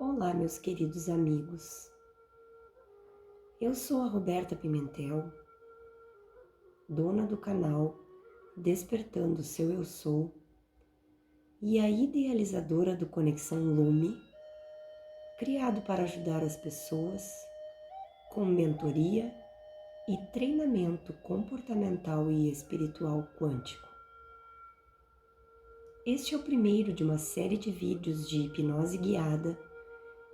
Olá, meus queridos amigos. Eu sou a Roberta Pimentel, dona do canal Despertando Seu Eu Sou e a idealizadora do Conexão Lume, criado para ajudar as pessoas com mentoria e treinamento comportamental e espiritual quântico. Este é o primeiro de uma série de vídeos de hipnose guiada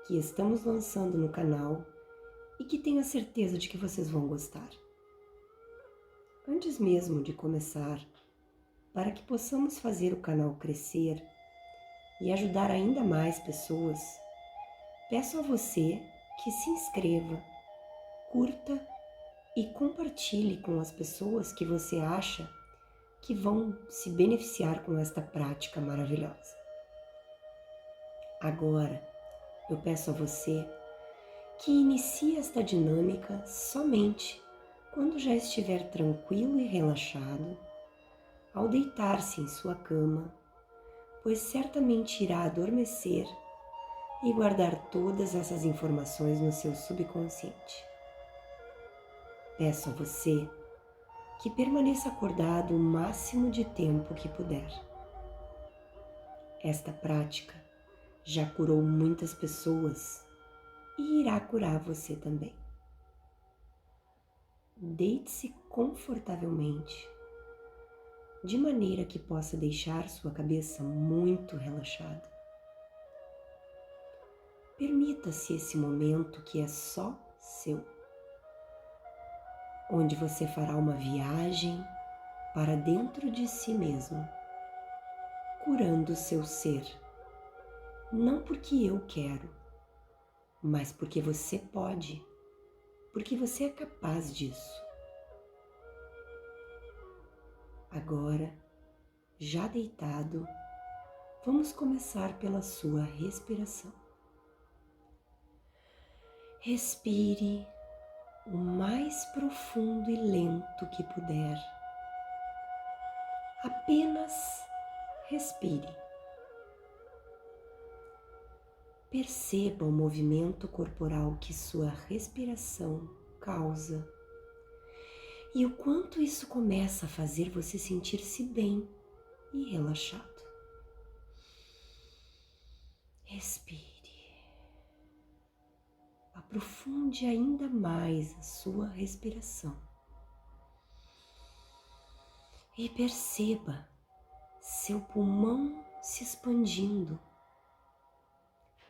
que estamos lançando no canal e que tenho a certeza de que vocês vão gostar. Antes mesmo de começar, para que possamos fazer o canal crescer e ajudar ainda mais pessoas, peço a você que se inscreva, curta e compartilhe com as pessoas que você acha que vão se beneficiar com esta prática maravilhosa. Agora, eu peço a você que inicie esta dinâmica somente quando já estiver tranquilo e relaxado, ao deitar-se em sua cama, pois certamente irá adormecer e guardar todas essas informações no seu subconsciente. Peço a você que permaneça acordado o máximo de tempo que puder. Esta prática já curou muitas pessoas e irá curar você também. Deite-se confortavelmente, de maneira que possa deixar sua cabeça muito relaxada. Permita-se esse momento que é só seu, onde você fará uma viagem para dentro de si mesmo, curando seu ser, não porque eu quero, mas porque você pode, porque você é capaz disso. Agora, já deitado, vamos começar pela sua respiração. Respire o mais profundo e lento que puder. Apenas respire. Perceba o movimento corporal que sua respiração causa e o quanto isso começa a fazer você sentir-se bem e relaxado. Respire. Aprofunde ainda mais a sua respiração e perceba seu pulmão se expandindo,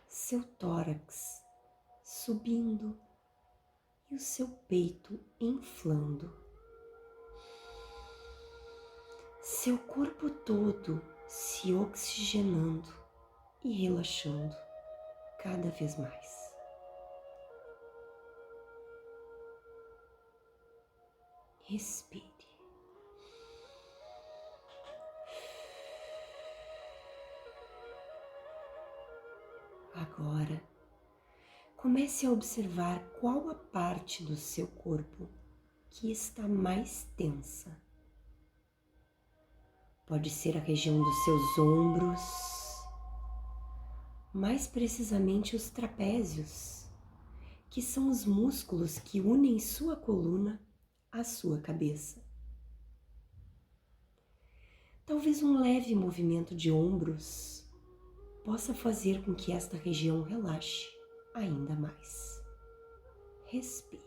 seu tórax subindo e o seu peito inflando. Seu corpo todo se oxigenando e relaxando cada vez mais. Respire. Agora, comece a observar qual a parte do seu corpo que está mais tensa. Pode ser a região dos seus ombros, mais precisamente os trapézios, que são os músculos que unem sua coluna à sua cabeça. Talvez um leve movimento de ombros possa fazer com que esta região relaxe ainda mais. Respire.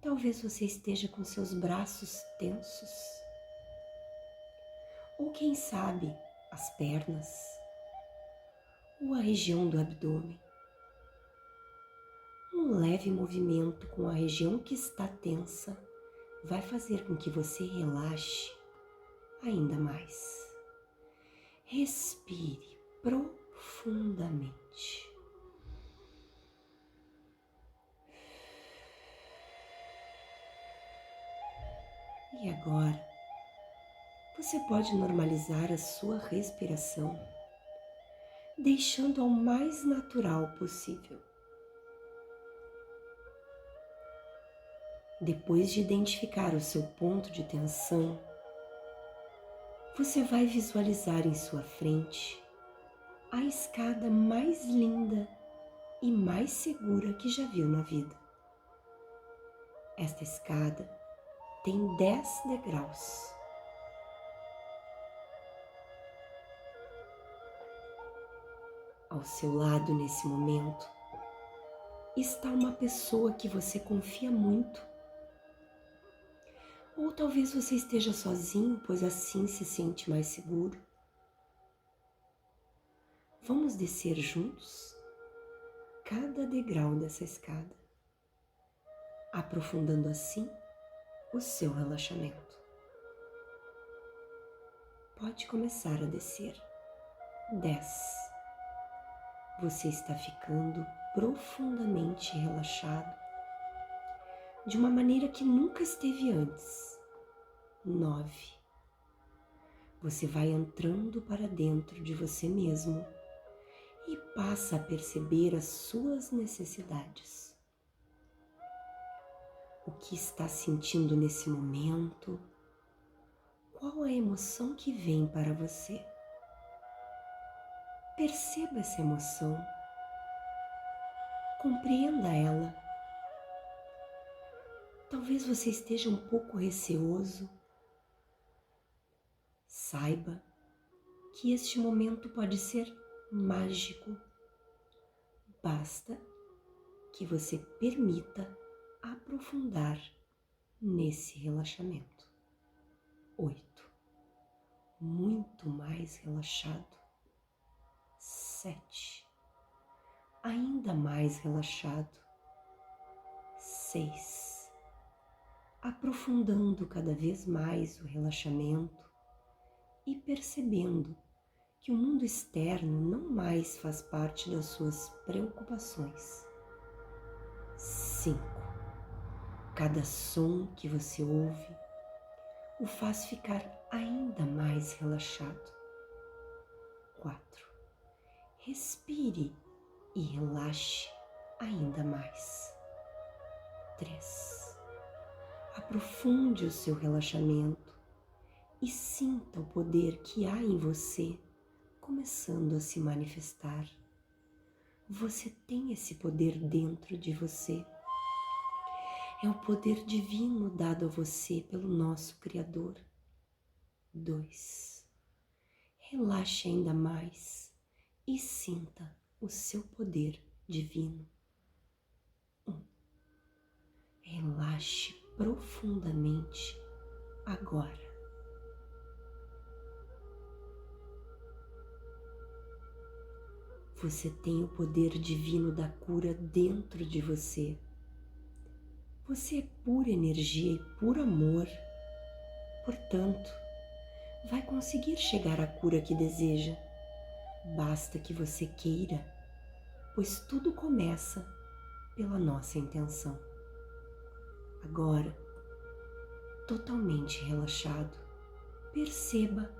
Talvez você esteja com seus braços tensos, ou quem sabe as pernas, ou a região do abdômen. Um leve movimento com a região que está tensa vai fazer com que você relaxe ainda mais. Respire profundamente. E agora, você pode normalizar a sua respiração, deixando ao mais natural possível. Depois de identificar o seu ponto de tensão, você vai visualizar em sua frente a escada mais linda e mais segura que já viu na vida. Esta escada tem 10 degraus. Ao seu lado, nesse momento, está uma pessoa que você confia muito. Ou talvez você esteja sozinho, pois assim se sente mais seguro. Vamos descer juntos cada degrau dessa escada, aprofundando assim o seu relaxamento. Pode começar a descer. 10. Você está ficando profundamente relaxado, de uma maneira que nunca esteve antes. 9. Você vai entrando para dentro de você mesmo e passa a perceber as suas necessidades. O que está sentindo nesse momento? Qual a emoção que vem para você? Perceba essa emoção, compreenda ela. Talvez você esteja um pouco receoso. Saiba que este momento pode ser mágico. Basta que você permita aprofundar nesse relaxamento. 8. Muito mais relaxado. 7. Ainda mais relaxado. 6. Aprofundando cada vez mais o relaxamento e percebendo que o mundo externo não mais faz parte das suas preocupações. 5. Cada som que você ouve o faz ficar ainda mais relaxado. 4. Respire e relaxe ainda mais. 3. Aprofunde o seu relaxamento e sinta o poder que há em você começando a se manifestar. Você tem esse poder dentro de você. É o poder divino dado a você pelo nosso Criador. 2. Relaxe ainda mais e sinta o seu poder divino. 1. Relaxe profundamente agora. Você tem o poder divino da cura dentro de você. Você é pura energia e puro amor. Portanto, vai conseguir chegar à cura que deseja. Basta que você queira, pois tudo começa pela nossa intenção. Agora, totalmente relaxado, perceba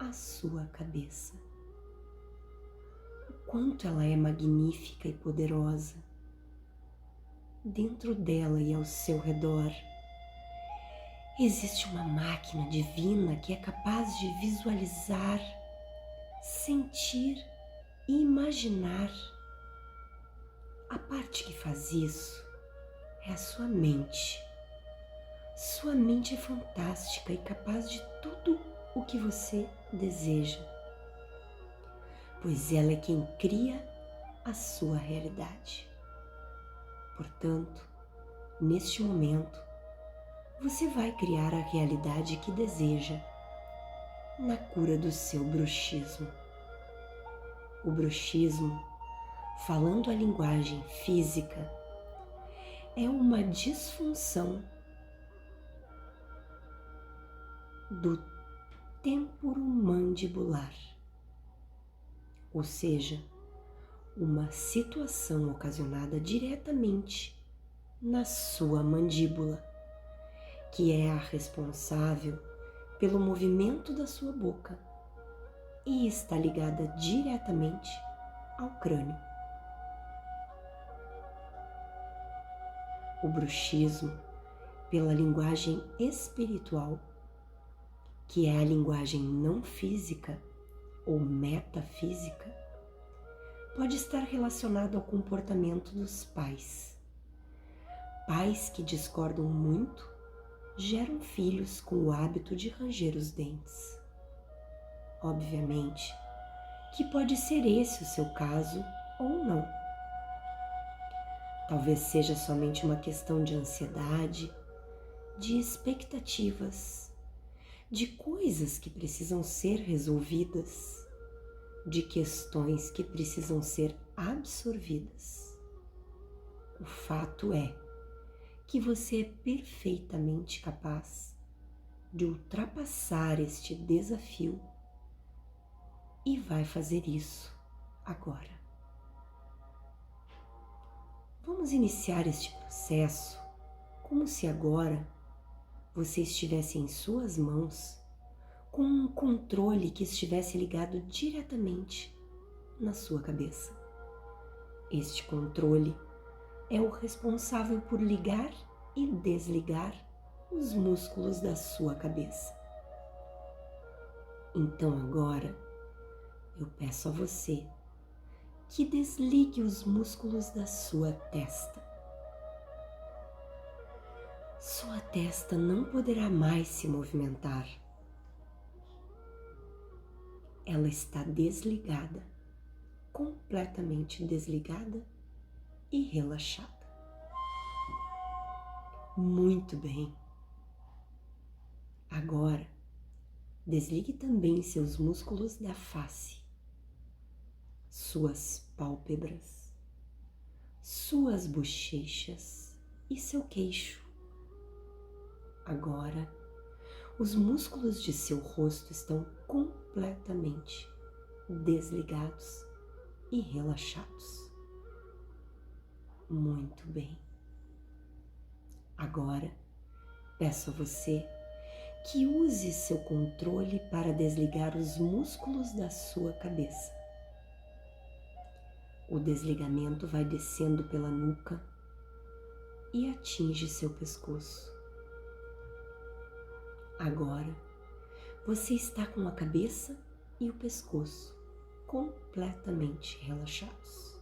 a sua cabeça. O quanto ela é magnífica e poderosa. Dentro dela e ao seu redor, existe uma máquina divina que é capaz de visualizar, sentir e imaginar. A parte que faz isso é a sua mente. Sua mente é fantástica e capaz de tudo o que você deseja, pois ela é quem cria a sua realidade. Portanto, neste momento, você vai criar a realidade que deseja na cura do seu bruxismo. O bruxismo, falando a linguagem física, é uma disfunção do temporomandibular, ou seja, uma situação ocasionada diretamente na sua mandíbula, que é a responsável pelo movimento da sua boca e está ligada diretamente ao crânio. O bruxismo pela linguagem espiritual, que é a linguagem não física ou metafísica, pode estar relacionado ao comportamento dos pais. Pais que discordam muito geram filhos com o hábito de ranger os dentes. Obviamente que pode ser esse o seu caso ou não. Talvez seja somente uma questão de ansiedade, de expectativas, de coisas que precisam ser resolvidas, de questões que precisam ser absorvidas. O fato é que você é perfeitamente capaz de ultrapassar este desafio e vai fazer isso agora. Vamos iniciar este processo como se agora você estivesse em suas mãos com um controle que estivesse ligado diretamente na sua cabeça. Este controle é o responsável por ligar e desligar os músculos da sua cabeça. Então agora eu peço a você que desligue os músculos da sua testa. Sua testa não poderá mais se movimentar. Ela está desligada, completamente desligada e relaxada. Muito bem. Agora, desligue também seus músculos da face, suas pálpebras, suas bochechas e seu queixo. Agora, os músculos de seu rosto estão completamente desligados e relaxados. Muito bem. Agora, peço a você que use seu controle para desligar os músculos da sua cabeça. O desligamento vai descendo pela nuca e atinge seu pescoço. Agora, você está com a cabeça e o pescoço completamente relaxados.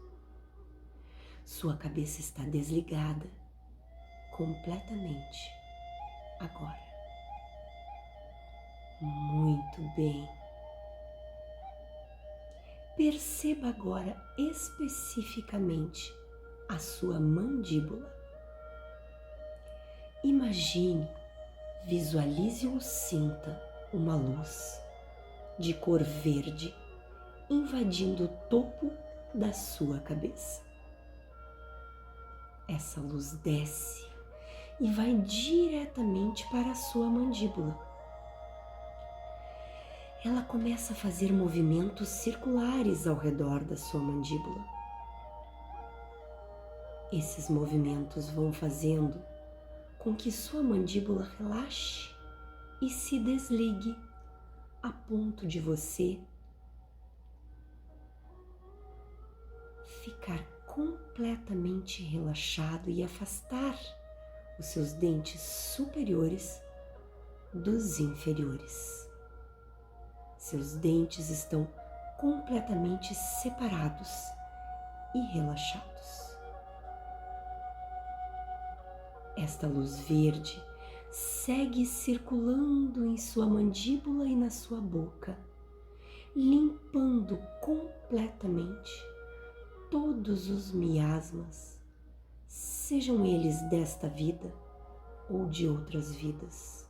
Sua cabeça está desligada completamente agora. Muito bem. Perceba agora especificamente a sua mandíbula. Imagine, visualize ou sinta uma luz de cor verde invadindo o topo da sua cabeça. Essa luz desce e vai diretamente para a sua mandíbula. Ela começa a fazer movimentos circulares ao redor da sua mandíbula. Esses movimentos vão fazendo com que sua mandíbula relaxe e se desligue a ponto de você ficar completamente relaxado e afastar os seus dentes superiores dos inferiores. Seus dentes estão completamente separados e relaxados. Esta luz verde segue circulando em sua mandíbula e na sua boca, limpando completamente todos os miasmas, sejam eles desta vida ou de outras vidas.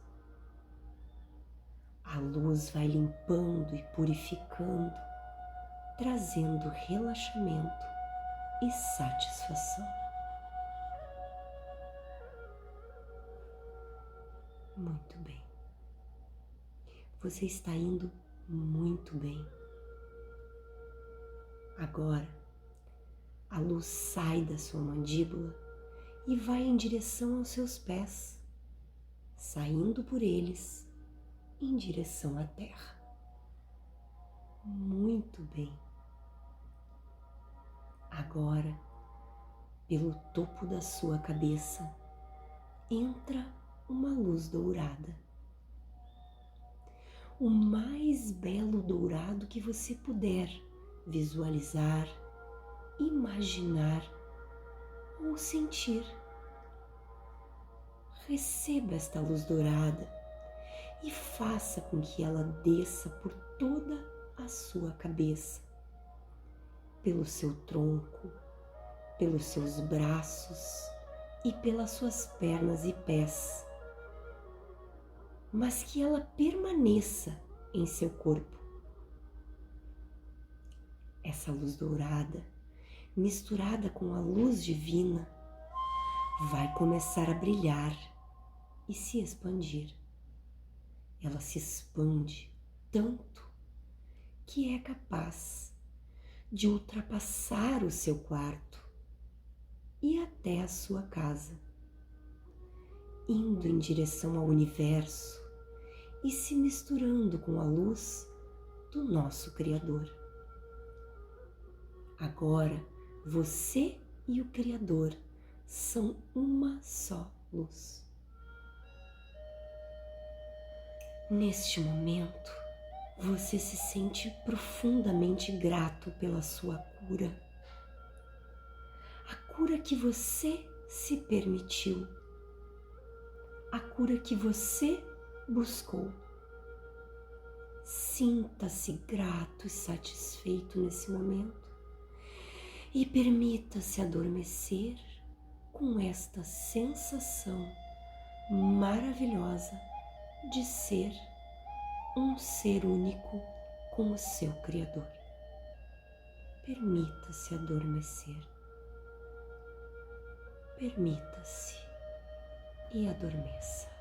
A luz vai limpando e purificando, trazendo relaxamento e satisfação. Muito bem. Você está indo muito bem. Agora, a luz sai da sua mandíbula e vai em direção aos seus pés, saindo por eles em direção à terra. Muito bem. Agora, pelo topo da sua cabeça, entra uma luz dourada. O mais belo dourado que você puder visualizar, imaginar ou sentir. Receba esta luz dourada e faça com que ela desça por toda a sua cabeça, pelo seu tronco, pelos seus braços e pelas suas pernas e pés, mas que ela permaneça em seu corpo. Essa luz dourada, misturada com a luz divina, vai começar a brilhar e se expandir. Ela se expande tanto que é capaz de ultrapassar o seu quarto e até a sua casa, indo em direção ao universo e se misturando com a luz do nosso Criador. Agora, você e o Criador são uma só luz. Neste momento, você se sente profundamente grato pela sua cura. A cura que você se permitiu. A cura que você buscou. Sinta-se grato e satisfeito nesse momento e permita-se adormecer com esta sensação maravilhosa de ser um ser único com o seu Criador. Permita-se adormecer. Permita-se e adormeça.